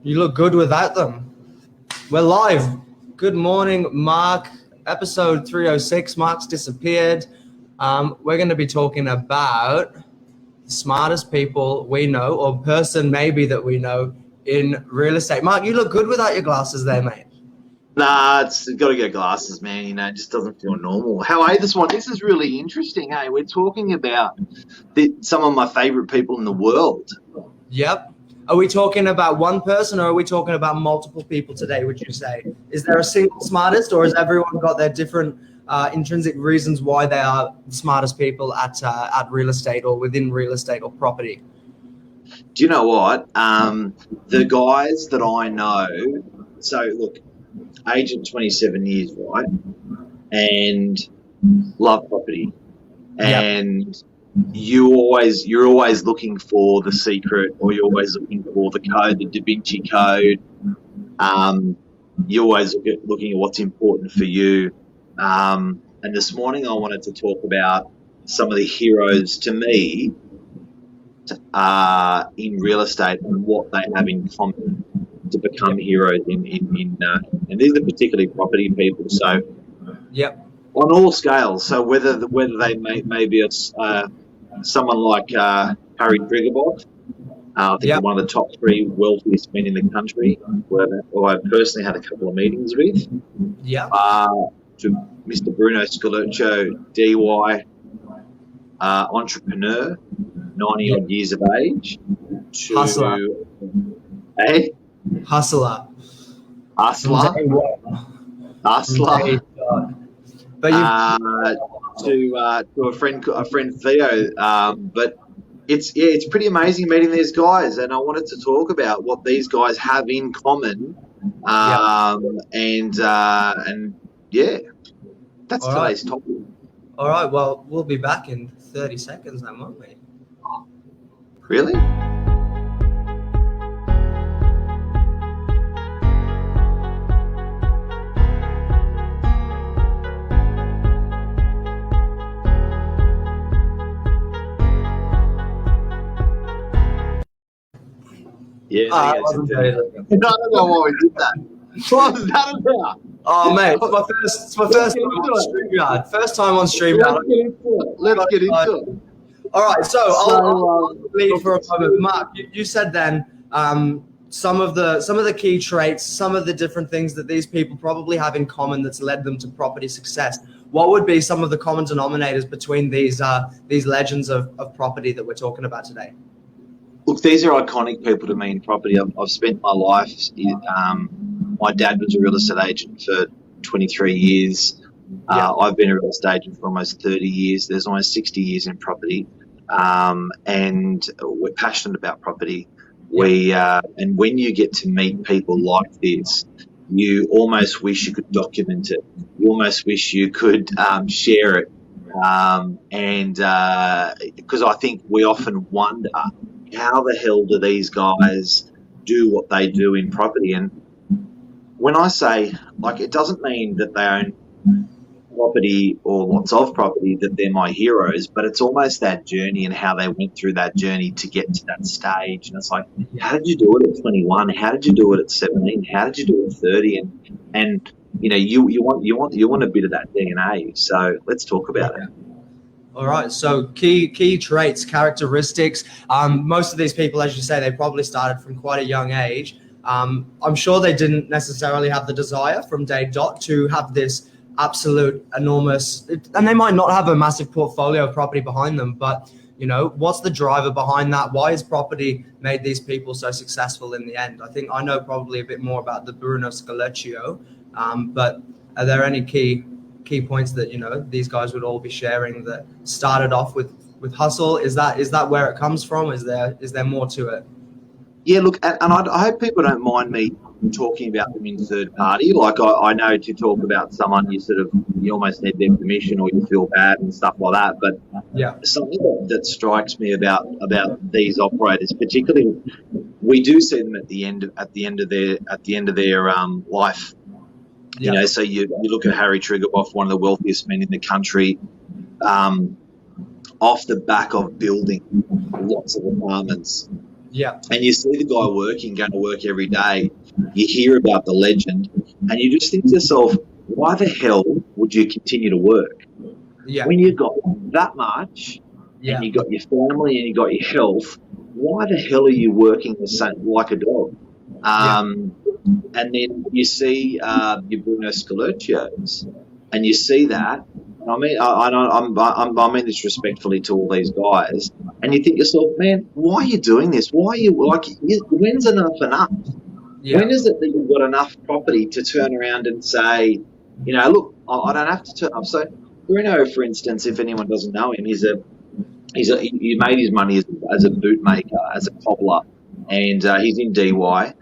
You look good without them. We're live. Good morning, Mark. Episode 306. Mark's disappeared. We're going to be talking about the smartest people we know, or person maybe that we know in real estate. Mark, you look good without your glasses there, mate. Nah, it's got to get glasses, man. It just doesn't feel normal. How are you this one? This is really interesting. Hey, we're talking about some of my favorite people in the world. Yep. Are we talking about one person, or are we talking about multiple people today, would you say? Is there a single smartest, or has everyone got their different intrinsic reasons why they are the smartest people at real estate or within real estate or property? Do you know what? The guys that I know, so look, agent 27 years, right? And love property. And you're always looking for the secret, or you're always looking for the code, the Da Vinci Code. You're always looking at what's important for you. And this morning I wanted to talk about some of the heroes to me in real estate and what they have in common to become heroes in and these are particularly property people. So on all scales. So whether they may be someone like Harry Triguboff, I think one of the top 3 wealthiest men in the country, who I personally had a couple of meetings with. To Mr. Bruno Scalaccio, DY, entrepreneur, 90 odd years of age. Hustler. But to a friend Theo, but it's pretty amazing meeting these guys, and I wanted to talk about what these guys have in common, and that's all today's right. topic. All right, well, we'll be back in 30 seconds then, won't we? Really? Yeah, I don't know why we did that. What was that about? Oh, mate, it's my first time on StreamYard. First time on StreamYard. Let's get into it. All right, so I'll leave for a moment. Mark, you said then some of the key traits, some of the different things that these people probably have in common that's led them to property success. What would be some of the common denominators between these legends of property that we're talking about today? Look, these are iconic people to me in property. I've spent my life. My dad was a real estate agent for 23 years. I've been a real estate agent for almost 30 years. There's almost 60 years in property, and we're passionate about property. And when you get to meet people like this, you almost wish you could document it. You almost wish you could share it, and because I think we often wonder, how the hell do these guys do what they do in property? And when I say, it doesn't mean that they own property or lots of property that they're my heroes, but it's almost that journey and how they went through that journey to get to that stage. And it's like, how did you do it at 21? How did you do it at 17? How did you do it at 30? And you want a bit of that DNA. So let's talk about it. All right, so key traits, characteristics. Most of these people, as you say, they probably started from quite a young age. I'm sure they didn't necessarily have the desire from day dot to have this absolute enormous, and they might not have a massive portfolio of property behind them, but what's the driver behind that? Why has property made these people so successful in the end? I think I know probably a bit more about the Bruno Scalaccio, but are there any key points that these guys would all be sharing that started off with hustle? Is that where it comes from? Is there more to it? Yeah, look, and I hope people don't mind me talking about them in third party. I know to talk about someone, you almost need their permission or you feel bad and stuff like that. But something that strikes me about these operators, particularly, we do see them at the end of their life. So you look at Harry Triguboff, one of the wealthiest men in the country, off the back of building lots of apartments. Yeah. and you see the guy working, going to work every day. You hear about the legend, and you just think to yourself, why the hell would you continue to work Yeah. when you got that much, Yeah. and you got your family and you got your health? Why the hell are you working the same like a dog? And then you see your Bruno Scalurcios, and you see that. And I mean this respectfully to all these guys, and you think to yourself, man, why are you doing this? Why are you like? When's enough enough? Yeah. When is it that you've got enough property to turn around and say, you know, look, I don't have to turn up. So Bruno, for instance, if anyone doesn't know him, he made his money as a bootmaker, as a cobbler, and he's in DY.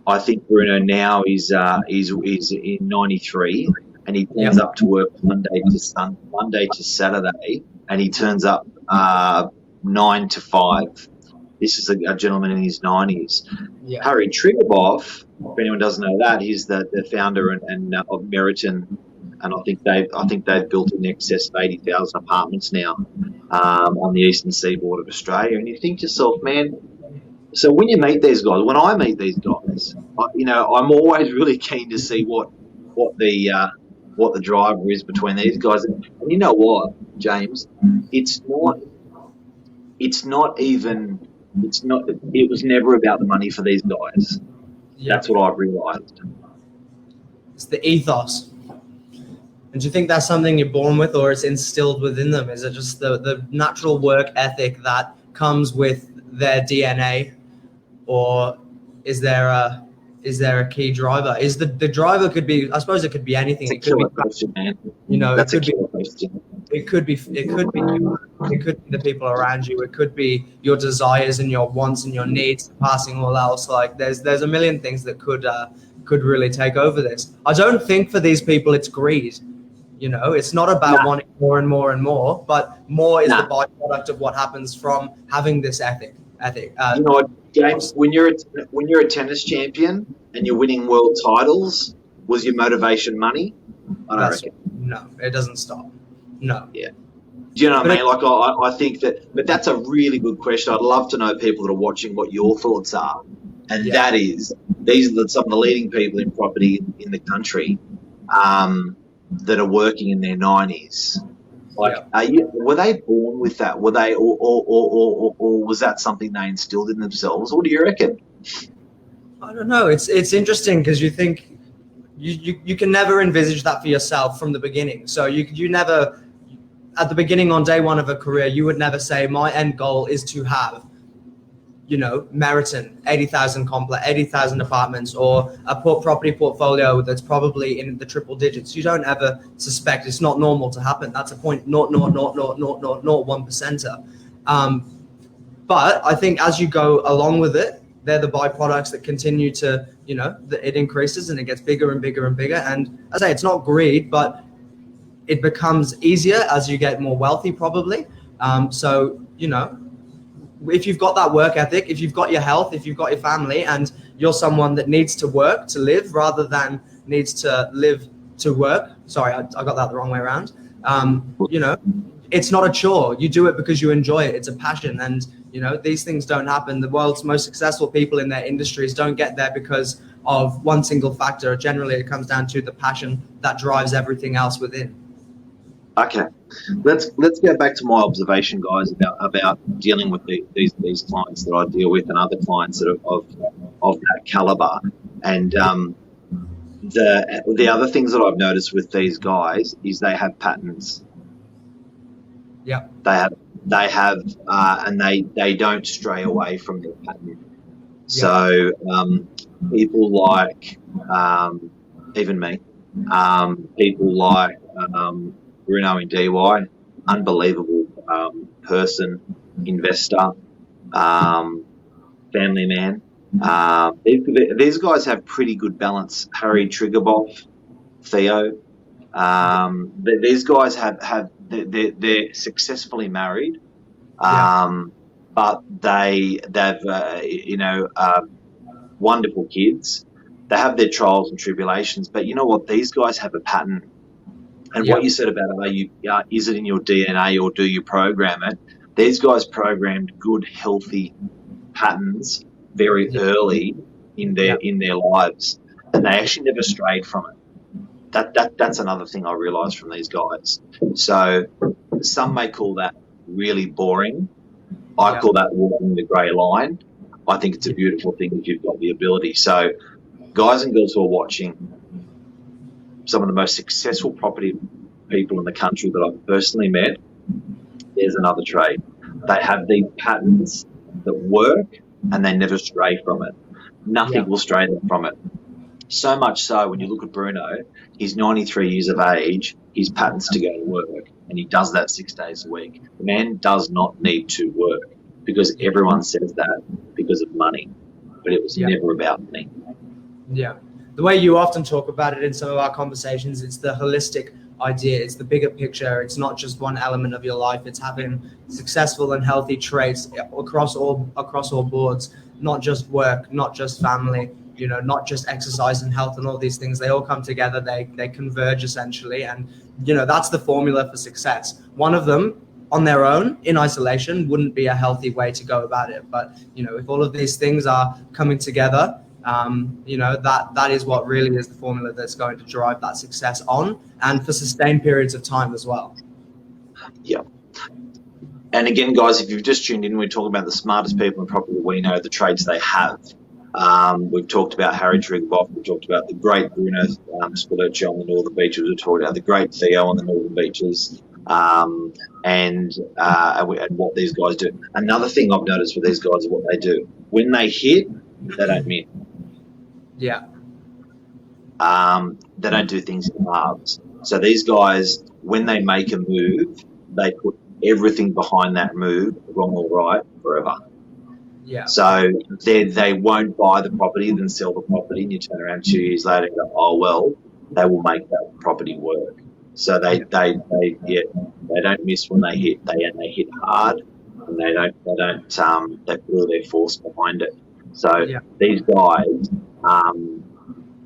I think Bruno now is in 93, and he turns up to work Monday to Saturday, and he turns up 9 to 5. This is a gentleman in his 90s. Yeah. Harry Triguboff, if anyone doesn't know that, he's the founder and of Meriton, and I think they've built in excess of 80,000 apartments now on the eastern seaboard of Australia. And you think to yourself, man. So when you meet these guys, when I meet these guys, I'm always really keen to see what the driver is between these guys. And you know what, James? It was never about the money for these guys. Yeah. That's what I've realised. It's the ethos. And do you think that's something you're born with, or it's instilled within them? Is it just the natural work ethic that comes with their DNA? Or is there a key driver? Is the driver could be, I suppose it could be anything. It's a killer question, man. You know, That's a killer question. It could be the people around you. It could be your desires and your wants and your needs passing all else. Like there's a million things that could really take over this. I don't think for these people it's greed. You know, it's not about wanting more and more and more, but more is the byproduct of what happens from having this ethic. You know what, James? When you're a tennis champion and you're winning world titles, was your motivation money? I don't reckon. No, it doesn't stop. No. Yeah. Do you know what I mean? Like I think that, but that's a really good question. I'd love to know, people that are watching, what your thoughts are. And that is, these are some of the leading people in property in the country that are working in their 90s. Like, were they born with that? Were they, or was that something they instilled in themselves? What do you reckon? I don't know. It's interesting because you think you can never envisage that for yourself from the beginning. So you never, at the beginning on day one of a career, you would never say my end goal is to have, you know, Meriton, 80,000 apartments, or a property portfolio that's probably in the triple digits. You don't ever suspect. It's not normal to happen. That's a 0.00001%. But I think as you go along with it, they're the byproducts that continue to, you know, it increases and it gets bigger and bigger and bigger. And I say it's not greed, but it becomes easier as you get more wealthy, probably. So, you know, if you've got that work ethic, if you've got your health, if you've got your family, and you're someone that needs to work to live rather than needs to live to work. Sorry, I got that the wrong way around. You know, it's not a chore. You do it because you enjoy it. It's a passion. And, you know, these things don't happen. The world's most successful people in their industries don't get there because of one single factor. Generally, it comes down to the passion that drives everything else within. Okay, let's go back to my observation, guys, about dealing with these clients that I deal with and other clients that are of that caliber. And the other things that I've noticed with these guys is they have patterns. Yeah, they have, and they don't stray away from their pattern. So people like even me, people like Bruno in DY, unbelievable person, investor, family man. These guys have pretty good balance. Harry Triguboff, Theo. These guys they're successfully married, but they've wonderful kids. They have their trials and tribulations, but you know what? These guys have a pattern. And what you said about is it in your DNA or do you program it? These guys programmed good, healthy patterns very early in their lives, and they actually never strayed from it. That's another thing I realised from these guys. So some may call that really boring. I call that walking the grey line. I think it's a beautiful thing if you've got the ability. So guys and girls who are watching, some of the most successful property people in the country that I've personally met, there's another trade. They have these patterns that work and they never stray from it. Nothing will stray them from it. So much so, when you look at Bruno, he's 93 years of age, his patterns to go to work, and he does that 6 days a week. The man does not need to work, because everyone says that because of money, but it was never about money. Yeah. The way you often talk about it in some of our conversations, it's the holistic idea. It's the bigger picture. It's not just one element of your life. It's having successful and healthy traits across all boards, not just work, not just family, not just exercise and health and all these things. They all come together. They converge essentially. And, that's the formula for success. One of them on their own in isolation wouldn't be a healthy way to go about it. But, if all of these things are coming together, that is what really is the formula that's going to drive that success on and for sustained periods of time as well. Yeah. And again, guys, if you've just tuned in, we're talking about the smartest people in property that we know, the trades they have. We've talked about Harry Triguboff. We've talked about the great Bruno Scalacci on the Northern Beaches. We've talked about the great Theo on the Northern Beaches, and what these guys do. Another thing I've noticed with these guys is what they do. When they hit, they don't miss. Yeah. They don't do things in halves. So these guys, when they make a move, they put everything behind that move, wrong or right, forever. Yeah. So they won't buy the property, then sell the property, and you turn around 2 years later and go, oh well, they will make that property work. So they don't miss when they hit. They hit hard, and they put all their force behind it. So these guys,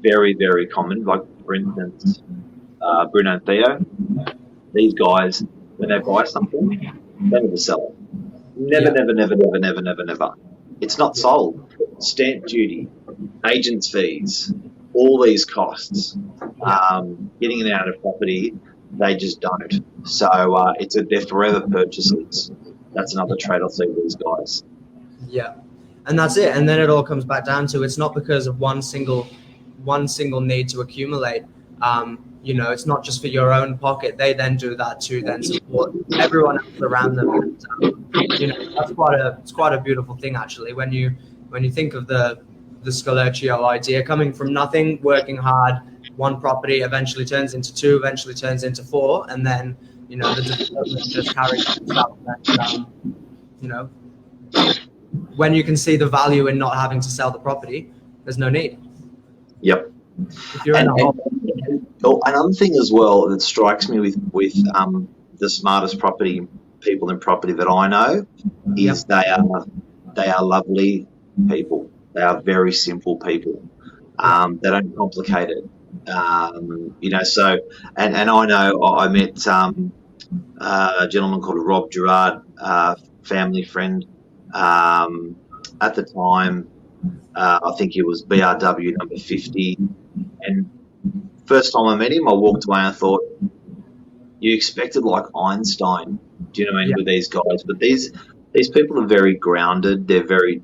very, very common. Like for instance, Bruno and Theo. These guys, when they buy something, they never sell it. Never. It's not sold. Stamp duty, agents' fees, all these costs, getting it out of property, they just don't. So they're forever purchases. That's another trade I'll see with these guys. Yeah, and that's it. And then it all comes back down to it's not because of one single need to accumulate. It's not just for your own pocket. They then do that to then support everyone else around them. And, it's quite a beautiful thing actually. When you think of the Scalacci idea coming from nothing, working hard, one property eventually turns into two, eventually turns into four, and then the development just carries itself. And, when you can see the value in not having to sell the property, there's no need. Yep. If you're in a hole. Another thing as well that strikes me with the smartest property people in property that I know is they are lovely people. They are very simple people. They don't complicate it. So and I know I met a gentleman called Rob Gerard, family friend. At the time, I think he was BRW number 50, and first time I met him, I walked away and I thought, you expected like Einstein, do you know what I mean, with these guys? But these people are very grounded. They're good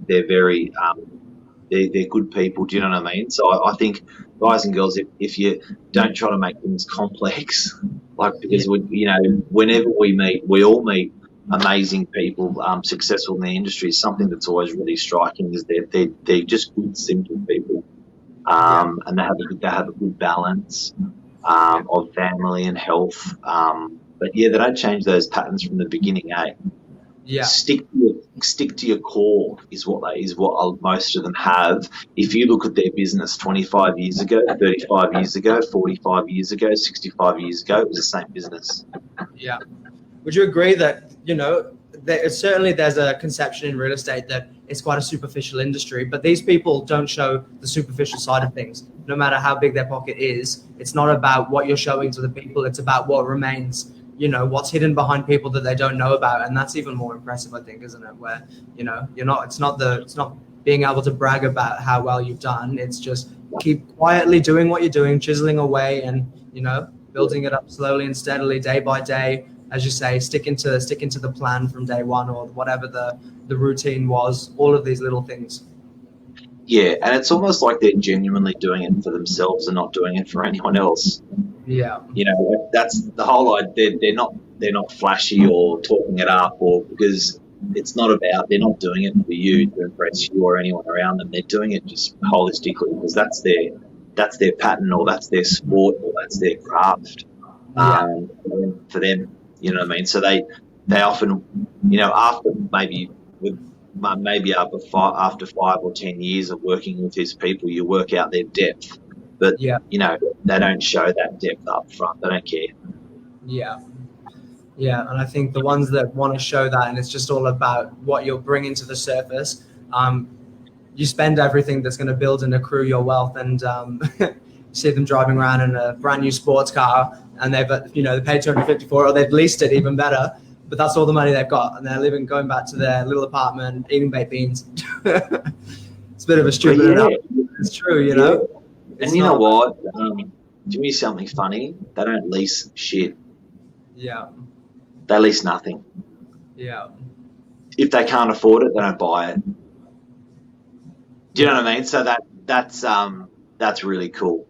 people. Do you know what I mean? So I think guys and girls, if you don't try to make things complex, because whenever we meet, we all meet amazing people, successful in the industry. Something that's always really striking is they're just good, simple people. And they have a good balance of family and health. But they don't change those patterns from the beginning, eh? Yeah. Stick to your core is what most of them have. If you look at their business 25 years ago, 35 years ago, 45 years ago, 65 years ago, it was the same business. Yeah. Would you agree that, there's a conception in real estate that it's quite a superficial industry, but these people don't show the superficial side of things. No matter how big their pocket is, it's not about what you're showing to the people. It's about what remains what's hidden behind people that they don't know about, and that's even more impressive, I think, isn't it? Where it's not being able to brag about how well you've done. It's just keep quietly doing what you're doing, chiseling away, and building it up slowly and steadily, day by day. As you say, stick into the plan from day one, or whatever the routine was. All of these little things. Yeah, and it's almost like they're genuinely doing it for themselves and not doing it for anyone else. Yeah. That's the whole idea. They're not flashy or talking it up, or because it's not about, they're not doing it for you to impress you or anyone around them. They're doing it just holistically because that's their pattern, or that's their sport, or that's their craft. For them, you know what I mean? So they often, after after 5 or 10 years of working with these people, you work out their depth. But, they don't show that depth up front. They don't care. Yeah. Yeah, and I think the ones that want to show that, and it's just all about what you're bringing to the surface, you spend everything that's going to build and accrue your wealth, and you see them driving around in a brand new sports car, and they've they paid $250 for it, or they've leased it, even better. But that's all the money they've got, and they're going back to their little apartment, eating baked beans. It's a bit of a stupid analogy. It's true, And you know what? Give me something funny. They don't lease shit. Yeah. They lease nothing. Yeah. If they can't afford it, they don't buy it. Do you know what I mean? So that's really cool.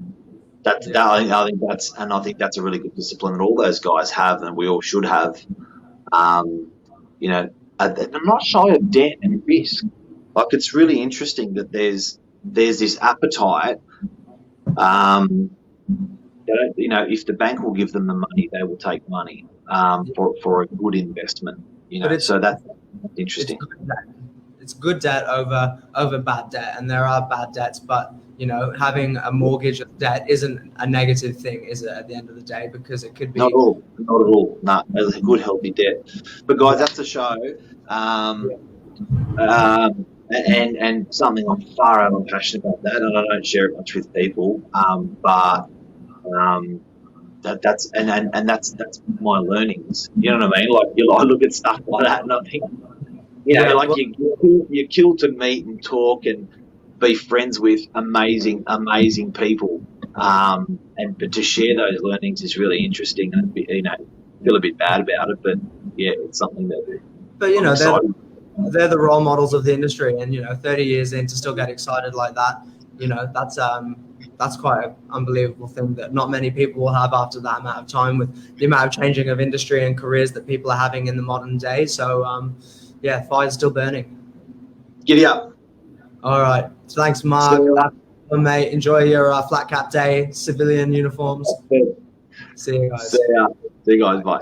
I think that's a really good discipline that all those guys have, and we all should have. I'm not shy of debt and risk. Like, it's really interesting that there's this appetite. If the bank will give them the money, they will take money for a good investment. So that's interesting. It's good debt over bad debt, and there are bad debts, but having a mortgage of debt isn't a negative thing, is it? At the end of the day, because it could be not at all. No, it's a good healthy debt. But guys, that's the show. And something I'm far out. I'm passionate about that, and I don't share it much with people. That's my learnings. You know what I mean? Like, I look at stuff like that, and I think, you're cool to meet and talk and be friends with amazing people. But to share those learnings is really interesting, and feel a bit bad about it, but yeah, it's something that. But they're the role models of the industry, and 30 years in to still get excited like that, that's quite an unbelievable thing that not many people will have after that amount of time, with the amount of changing of industry and careers that people are having in the modern day. So fire's still burning. Giddy up. All right, thanks, Mark. Mate, enjoy your flat cap day, civilian uniforms. See you guys. Bye.